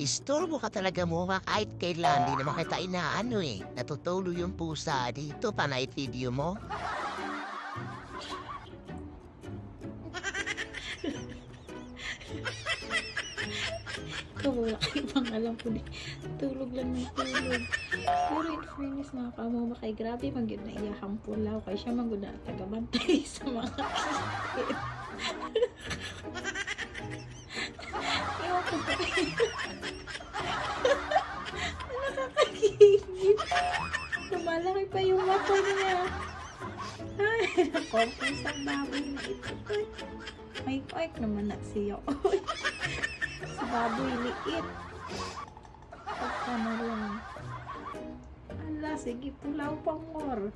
Istorbo ka talaga mo kahit kailan. Di naman kita inaano eh. Natutulo yung pusa dito pa night video mo. Ikaw wala kayo pang alam ko di. Tulog lang ng tulog. Pero in fairness mga kamama kay grabe magyud na iyahang pulaw kay siya magud na tagabantay sa mga kisit. Ewan ko pa. Nakakagigit. Lumalaki pa yung mata niya. Ay, nakompens ang baboy na ito. Ay, naman na siya. Si baboy liit. Pagka na lang. Ala, sige, pulaw pang more.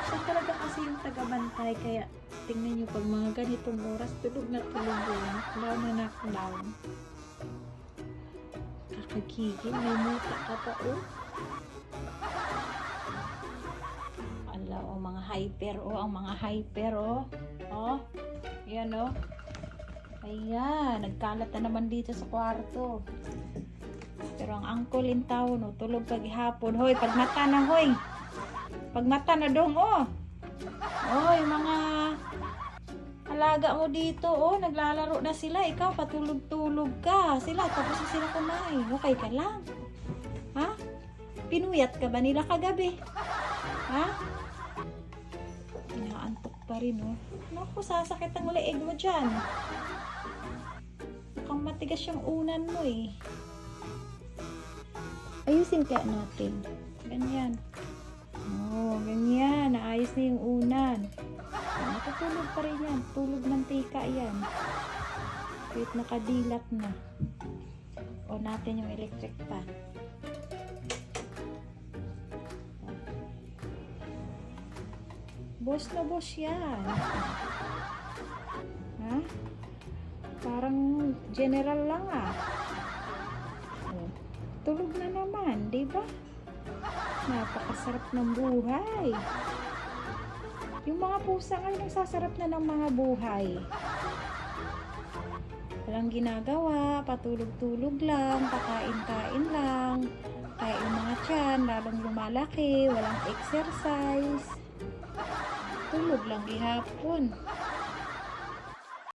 Siya talaga kasi yung tagabantay. Kaya, tingnan nyo, pag mga ganitong oras, tulog na tulog yan. Kulaw na nakulaw. Kakagigil, may muta ka pa, oh. Ala, oh, mga hyper, oh. Ang mga hyper, oh. Oh, yan, oh. Ayan, nagkalat na naman dito sa kwarto. Pero ang uncle in town, oh, tulog paghapon. Hoy, pagmata na, hoy. Pagmata na dong, oh. Oh, yung mga alaga mo dito, oh, naglalaro na sila. Ikaw, patulog-tulog ka. Sila, tapos na sila kumain. Okay ka lang. Ha? Pinuyat ka ba nila kagabi? Ha? Inaantok pa rin, oh. Naku, sasakit ang leeg mo dyan. Mukhang matigas yung unan mo, eh. Ayusin kaya natin. Ganyan. Oh, ganyan. Naayos na yung unan. Natutulog pa rin yan. Tulog mantika yan. Kahit nakadilat na. O natin yung electric fan. Boss na boss yan. Ha? Parang general lang ah. Oh. Tulog na naman, di ba? Napakasarap ng buhay. Yung mga pusa ngayon nagsasarap na ng mga buhay. Walang ginagawa, patulog-tulog lang, pakain-kain lang. Kaya yung mga tiyan, lalong lumalaki, walang exercise. Tulog lang gihapon.